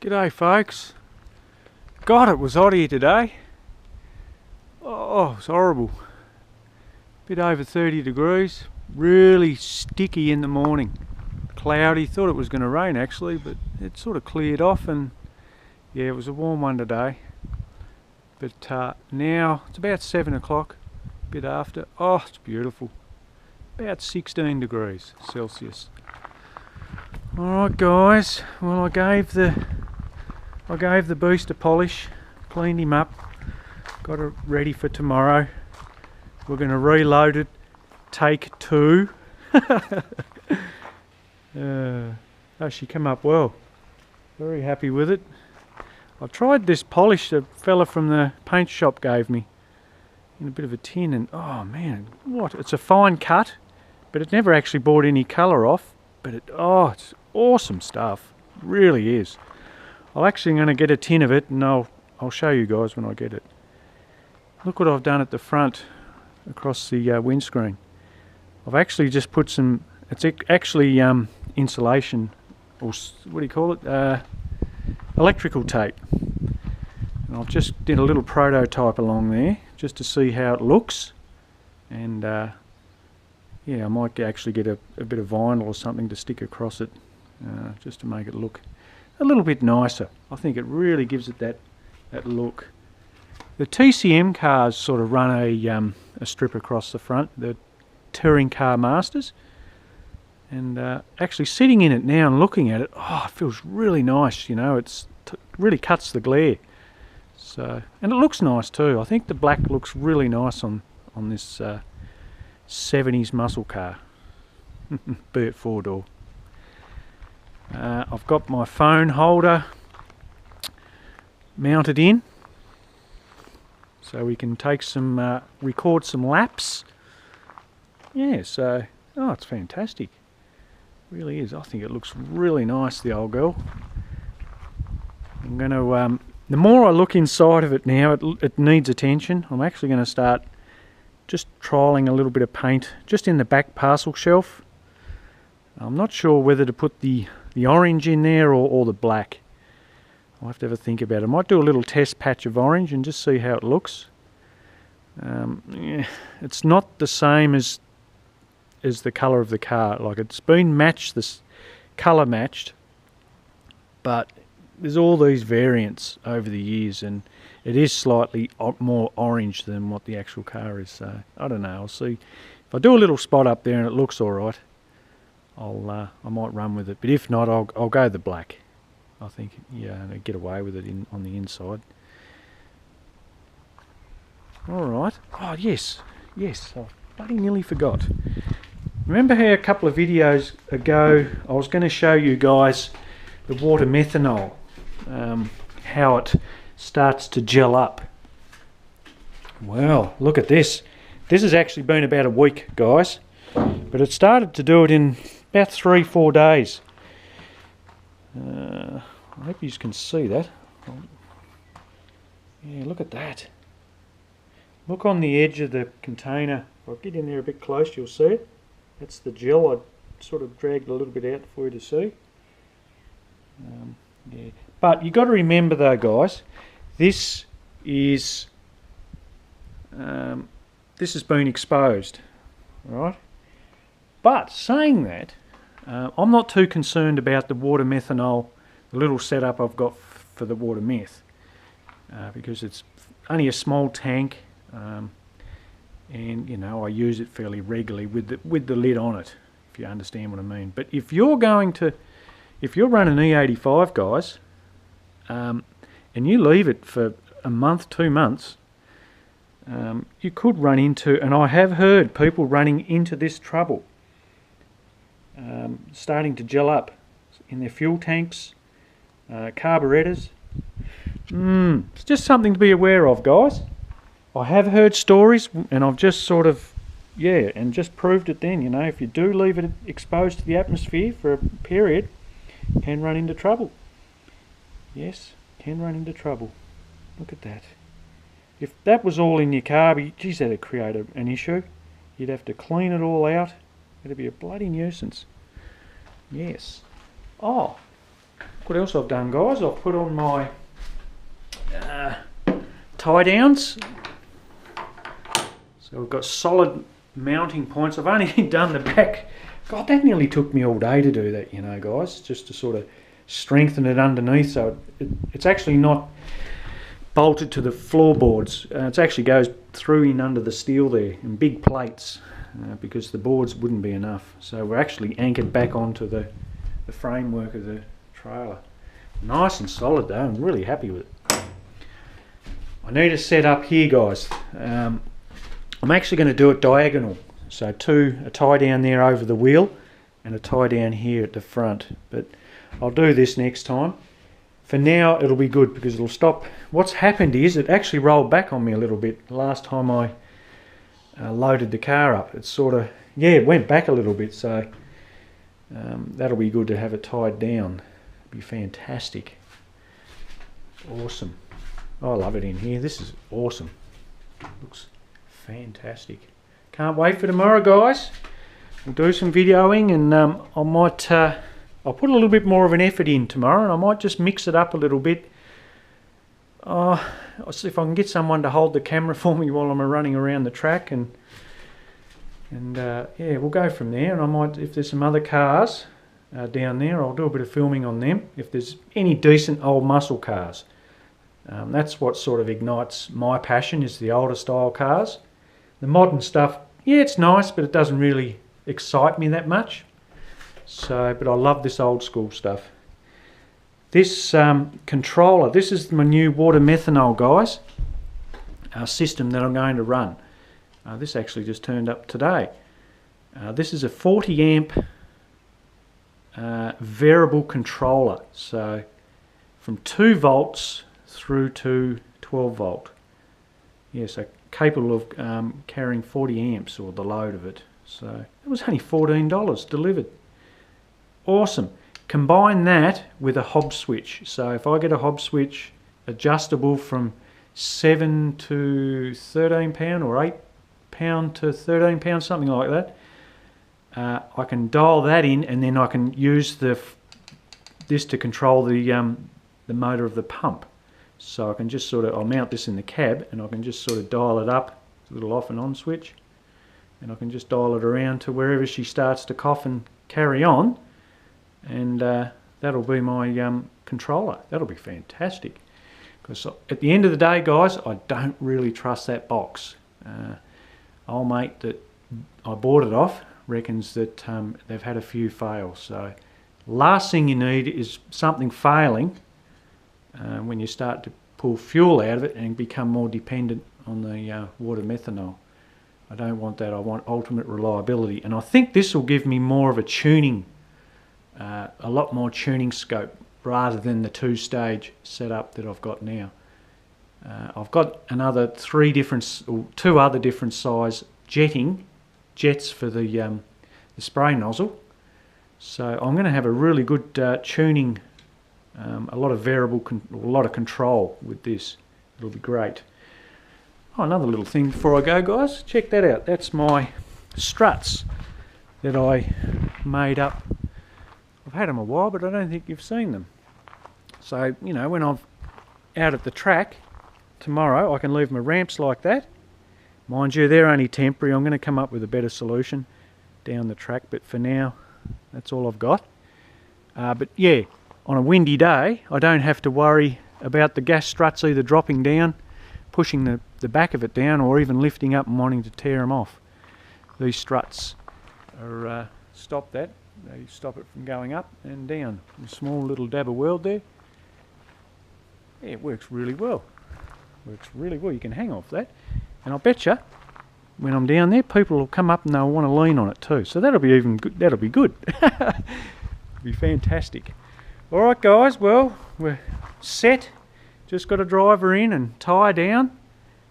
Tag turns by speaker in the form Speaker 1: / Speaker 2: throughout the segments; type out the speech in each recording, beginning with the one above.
Speaker 1: G'day folks. God, it was hot here today. Oh, it's horrible. Bit over 30 degrees. Really sticky in the morning. Cloudy. Thought it was going to rain actually, but it sort of cleared off, and yeah, it was a warm one today. But now it's about 7 o'clock, bit after. Oh, it's beautiful. About 16 degrees Celsius. Alright guys, well I gave the beast a polish, cleaned him up, got it ready for tomorrow. We're going to reload it, take 2. Oh, she came up well. Very happy with it. I tried this polish the fella from the paint shop gave me in a bit of a tin, and oh man, what? It's a fine cut, but it never actually brought any colour off. But it's awesome stuff. It really is. I'm actually going to get a tin of it, and I'll show you guys when I get it. Look what I've done at the front, across the windscreen. I've actually just put some. It's actually insulation, or what do you call it? Electrical tape. And I've just did a little prototype along there, just to see how it looks. And yeah, I might actually get a bit of vinyl or something to stick across it, just to make it look a little bit nicer. I think it really gives it that look. The TCM cars sort of run a strip across the front, the Touring Car Masters, and actually sitting in it now and looking at it, it feels really nice. You know, it really cuts the glare. So, and it looks nice too. I think the black looks really nice on this 70s muscle car, be it 4-door. I've got my phone holder mounted in, so we can take some, record some laps. Yeah, so, it's fantastic. It really is. I think it looks really nice, the old girl. I'm going to, the more I look inside of it now, it needs attention. I'm actually going to start just trialling a little bit of paint just in the back parcel shelf. I'm not sure whether to put the orange in there or the black. I'll have to have a think about it. I might do a little test patch of orange and just see how it looks. Yeah, it's not the same as the colour of the car. Like, it's been matched, this colour matched, but there's all these variants over the years, and it is slightly more orange than what the actual car is. So I don't know. I'll see if I do a little spot up there and it looks all right. I might run with it, but if not, I'll go the black. I think, yeah, and get away with it on the inside. All right. Oh yes. I bloody nearly forgot. Remember how a couple of videos ago I was going to show you guys the water methanol, how it starts to gel up. Well, look at this. This has actually been about a week, guys, but it started to do it in about 3-4 days. I hope you can see that. Yeah, look at that. Look on the edge of the container. If I get in there a bit close, you'll see it. That's the gel. I sort of dragged a little bit out for you to see. Yeah. But you've got to remember though, guys, this has been exposed, right? But saying that, I'm not too concerned about the water methanol, the little setup I've got for the water meth, because it's only a small tank, and you know, I use it fairly regularly with the lid on it, if you understand what I mean. But if you're running E85, guys, and you leave it for a month, 2 months, you could run into, and I have heard people running into this trouble, starting to gel up in their fuel tanks, carburetors. It's just something to be aware of, guys. I have heard stories, and I've just sort of, and just proved it then. You know, if you do leave it exposed to the atmosphere for a period, you can run into trouble. Yes, can run into trouble. Look at that. If that was all in your car, geez, that'd create an issue. You'd have to clean it all out. It'd be a bloody nuisance. Yes. Oh, what else I've done, guys. I've put on my tie downs. So we've got solid mounting points. I've only done the back. God, that nearly took me all day to do that, you know, guys, just to sort of strengthen it underneath. So it's actually not bolted to the floorboards. It actually goes through in under the steel there in big plates because the boards wouldn't be enough. So we're actually anchored back onto the framework of the trailer. Nice and solid though. I'm really happy with it. I need a set up here, guys. I'm actually going to do it diagonal. So a tie down there over the wheel and a tie down here at the front. But I'll do this next time. For now it'll be good because it'll stop. What's happened is it actually rolled back on me a little bit last time I loaded the car up. It sort of, yeah, it went back a little bit. So that'll be good to have it tied down. It'll be fantastic. Awesome. I love it in here. This is awesome. Looks fantastic. Can't wait for tomorrow, guys. We'll do some videoing, and I might I'll put a little bit more of an effort in tomorrow, and I might just mix it up a little bit. I'll see if I can get someone to hold the camera for me while I'm running around the track, and yeah, we'll go from there. And I might, if there's some other cars down there, I'll do a bit of filming on them. If there's any decent old muscle cars. That's what sort of ignites my passion, is the older style cars. The modern stuff, yeah, it's nice, but it doesn't really excite me that much. So, but I love this old school stuff. This controller, this is my new water methanol, guys, system that I'm going to run. This actually just turned up today. This is a 40 amp variable controller. So from 2 volts through to 12 volt. Yeah, so capable of carrying 40 amps or the load of it. So it was only $14 delivered. Awesome. Combine that with a hob switch. So if I get a hob switch adjustable from 7 to 13 pound or 8 pound to 13 pound, something like that, I can dial that in, and then I can use this to control the motor of the pump. So I can just sort of, I'll mount this in the cab, and I can just sort of dial it up, a little off and on switch, and I can just dial it around to wherever she starts to cough and carry on, and that'll be my controller. That'll be fantastic, because at the end of the day, guys, I don't really trust that box. Old mate that I bought it off reckons that they've had a few fails. So last thing you need is something failing when you start to pull fuel out of it and become more dependent on the water methanol. I don't want that. I want ultimate reliability, and I think this will give me more of a tuning, a lot more tuning scope, rather than the 2-stage setup that I've got now. I've got another 2 other different size jets for the spray nozzle. So I'm going to have a really good tuning, a lot of a lot of control with this. It'll be great. Oh, another little thing before I go, guys. Check that out. That's my struts that I made up. I've had them a while, but I don't think you've seen them. So, you know, when I'm out at the track tomorrow, I can leave my ramps like that. Mind you, they're only temporary. I'm going to come up with a better solution down the track, but for now, that's all I've got. But yeah, on a windy day, I don't have to worry about the gas struts either dropping down, pushing the back of it down, or even lifting up and wanting to tear them off. These struts are stop that. They stop it from going up and down. A small little dab of weld there. Yeah, it works really well. Works really well. You can hang off that, and I'll bet you when I'm down there, people will come up and they'll want to lean on it too. So that'll be even good. That'll be good. It'll be fantastic. All right, guys. Well, we're set. Just got to drive her in and tie her down.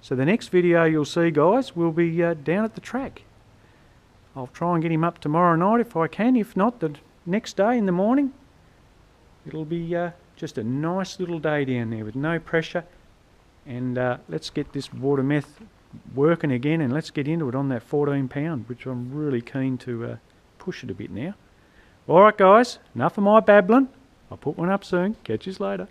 Speaker 1: So the next video you'll see, guys, will be down at the track. I'll try and get him up tomorrow night if I can. If not, the next day in the morning. It'll be just a nice little day down there with no pressure. And let's get this water meth working again, and let's get into it on that 14 pound, which I'm really keen to push it a bit now. Alright guys, enough of my babbling. I'll put one up soon. Catch you later.